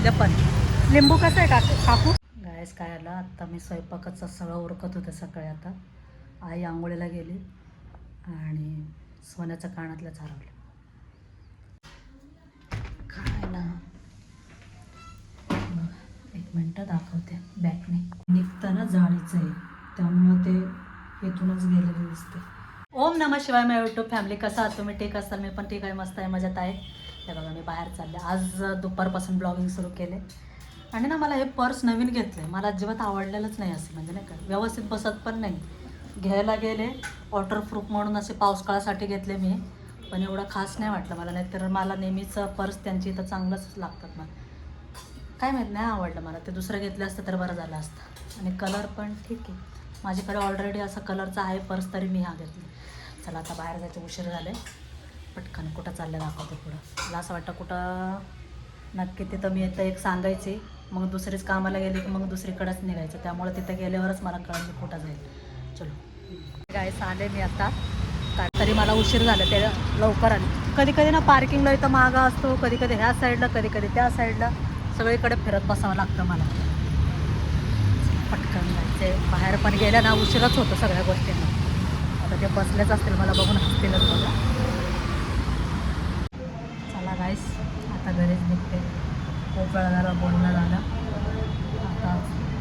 घेतले पण. लिंबू कसं आहे काकू? गायस काय आलं, आत्ता मी स्वयंपाकाचं सगळं उरकत होतं सकाळी. आता आई आंघोळीला गेली आणि सोन्याचं कानातलंच हरवलं. काय ना, एक मिनटं दाखवते बॅकने. निघताना जाळीचं आहे त्यामुळं ते इथूनच गेलेलं दिसते. ओम नमः शिवाय. माझ्या यूट्यूब फॅमिली, कसा आहात तुम्ही? ठीक असाल, मी पण ठीक आहे, मस्त आहे, मजेत आहे. हे बघा मी बाहेर चालले. आज दुपारपासून ब्लॉगिंग सुरू केले आणि ना मला हे पर्स नवीन घेतलं आहे. मला अजिबात आवडलेलंच नाही असं, म्हणजे नाही का व्यवस्थित बसत पण नाही. घ्यायला गेले वॉटरप्रूफ म्हणून असे पावसाळ्यासाठी घेतले मी, पण एवढं खास नाही वाटलं मला. नाहीतर मला नेहमीच पर्स त्यांची इथं चांगलंच लागतात मला. काय माहीत नाही आवडलं मला. ते दुसरं घेतलं असतं तर बरं झालं असतं. आणि कलर पण ठीक आहे, माझ्याकडे ऑलरेडी असा कलरचा आहे पर्स, तरी मी हा घेतला. चला आता बाहेर जायचं, उशीर झाले. पटकन कुठं चाललं दाखवते पुढं. मला असं वाटतं कुठं नक्की तिथं मी येतं एक सांगायची, मग दुसरीच कामाला गेली की मग दुसरीकडेच निघायचं. त्यामुळे तिथं गेल्यावरच मला कळलं मी कुठं जाईल. चलो गायस आले मी आता. तरी मला उशीर झाला, ते लवकर आले. कधी कधी ना पार्किंगला इथं मागं असतो, कधी कधी ह्या साईडला, कधी कधी त्या साईडला, सगळीकडे फिरत बसावं लागतं मला. पटकन जायचे. बाहेर पण गेल्या ना उशीरच होतं सगळ्या गोष्टींना. आता ते बसलेच असतील, मला बघून हसतीलच बघा. चला गाईस आता घरीच निघते. खूप वेळा झाला बोलणं झालं, आता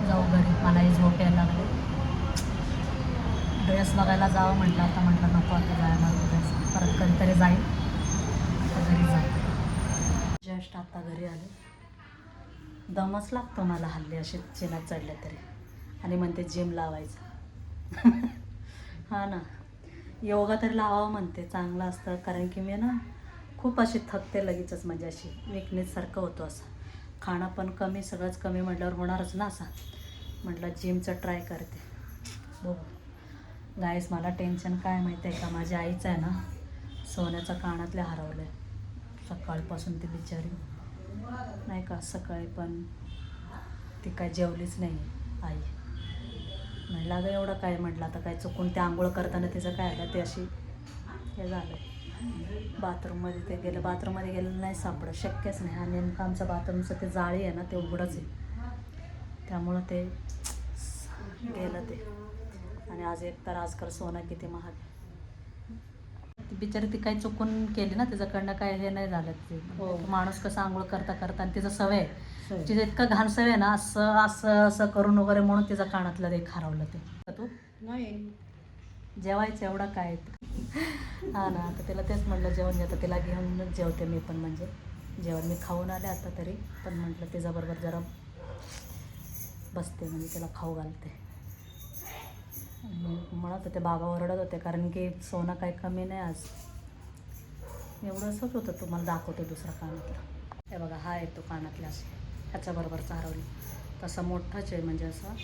जाऊ घरी. मलाही झोप यायला लागली. ड्रेस बघायला जावं म्हटलं, आता म्हटलं नको, आता जायला ड्रेस परत कधीतरी जाईल. आता घरी जाते. जस्ट आता घरी आले. दमच लागतो मला हल्ली असे चिनात चढले तरी. आणि म्हणते जिम लावायचं. हा ना, योगा तरी लावावं म्हणते, चांगलं असतं. कारण की मी ना खूप अशी थकते लगेचच, म्हणजे अशी विकनेससारखं होतं. असं खाणं पण कमी, सगळंच कमी म्हटल्यावर होणारच ना असं. म्हटलं जिमचं ट्राय करते, बघू. गाईस मला टेन्शन काय माहिती आहे का, माझ्या आईचं आहे ना सोन्याचं कानातले हरवलं आहे. सकाळपासून ती बिचारी नाही का, सकाळी पण ती काय जेवलीच नाही आई. म्हटलं अगं एवढं काय, म्हटलं आता काय चुकून ते आंघोळ करताना तिचं काय आलं, ते अशी हे झालं. बाथरूममध्ये ते गेलं, बाथरूममध्ये गेलं नाही सापडत, शक्यच नाही. हा नेमकं आमचं बाथरूमचं ते जाळी आहे ना ते उघडंच आहे, त्यामुळं ते गेलं ते. आणि आज एक तर आजकाल सोनं किती महाग आहे. ती बिचारी ती काही चुकून केली ना, तिच्याकडनं काय हे नाही झालं. ते माणूस कसं आंघोळ करता करता, आणि तिचं सवय, तिचं इतकं घाण सवय ना, असं असं असं करून वगैरे, म्हणून तिचं कानातलं एक हरवलं. ते तू नाही जेवायचं एवढं काय. हा ना, आता तिला तेच म्हटलं जेवण घेतं, तिला घेऊनच जेवते मी पण. म्हणजे जेवण मी खाऊन आले आता तरी, पण म्हटलं तिच्याबरोबर जरा बसते, म्हणजे तिला खाऊ घालते. म्हणत होते बाबा ओरडत होते, कारण की सोनं काही कमी नाही आज. एवढंसंच होतं. तुम्हाला दाखवते दुसरा कानातला. हे बघा, हा आहे तो कानातला, असे ह्याच्याबरोबरचा हरवलं. तसं मोठाच आहे, म्हणजे असं.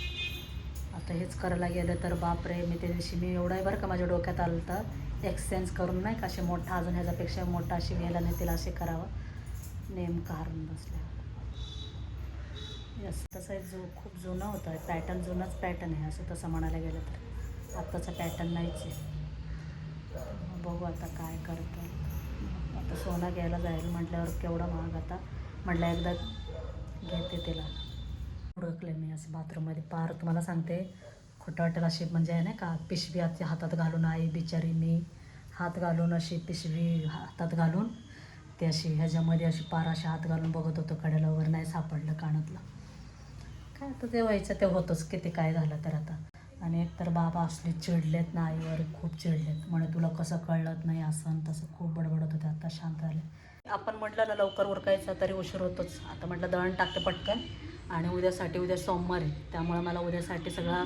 आता हेच करायला गेलं तर बापरे, मी त्या दिवशी मी एवढं आहे बरं का, माझ्या डोक्यात आलं तर एक्सचेंज करून नाही का, असे मोठा अजून ह्याच्यापेक्षा मोठा अशी गेला नाही, तिला असे करावं. नेमकं हरून बसले. यस, तसं एक खूप जुनं होतं, पॅटर्न जुनाच पॅटर्न आहे असं तसं म्हणायला गेलं तर. आत्ताचा पॅटर्न नाहीच आहे. बघू आता काय करतं. आता सोनं घ्यायला जाईल म्हटल्यावर केवढं महाग. आता म्हटलं एकदा घेते तिला. ओळखले मी असं बाथरूममध्ये पार, तुम्हाला सांगते खोटं वाटेल अशी, म्हणजे आहे नाही का, पिशवी आधी हातात घालून, आई बिचारी मी हात घालून अशी पिशवी हातात घालून ते अशी ह्याच्यामध्ये अशी पार अशी हात घालून बघत होतो कडेला, वगैरे नाही सापडलं कानातलं. काय आता ते व्हायचं ते होतंच, किती काय झालं तर आता. आणि एकतर बाबा असले चिडलेत ना आईवर, खूप चिडलेत. म्हणे तुला कसं कळत नाही, असं आणि तसं खूप बडबडत होते. आता शांत झाले. आपण म्हटलं ना लवकर उरकायचं, तरी उशीर होतोच. आता म्हटलं दळण टाकते पटकन, आणि उद्यासाठी, उद्या सोमवार आहे, त्यामुळे मला उद्यासाठी सगळं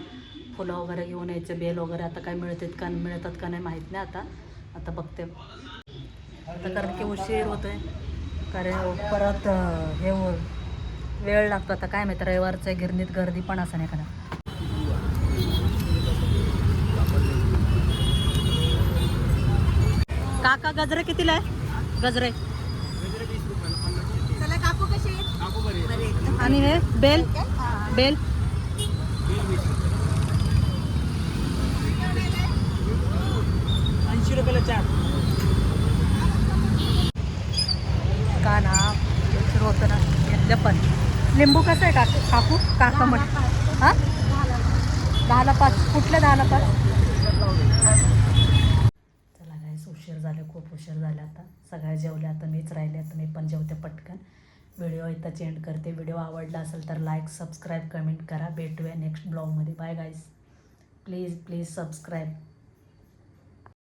फुलं वगैरे घेऊन यायचं, बेल वगैरे. आता काय मिळतात का नाही माहीत नाही. आता बघते आता, कारण की उशीर होतो आहे, कारण परत हे वेळ लागतो. आता काय माहिती, रविवारचं गिरणीत गर्दी पण असं नाही का. काका गजरे कितीला आहे? गजरे काकू कसे आहेत? आणि हे बेल, बेल 80 रुपयाला 4. का ना उशीर होतं ना. जपन लिंबू कसं आहे काकू काका म्हण हां 10ला 5 कुठल्या 10ला 5 चला गाईस उशीर झाले खूप उशीर झाले आता सगळ्या जेवल्या आता मीच राहिले आता मी पण जेवते पटकन व्हिडिओ इथं चेंड करते व्हिडिओ आवडला असेल तर लाईक सबस्क्राईब कमेंट करा भेटूया नेक्स्ट ब्लॉगमध्ये बाय गाईस प्लीज सबस्क्राईब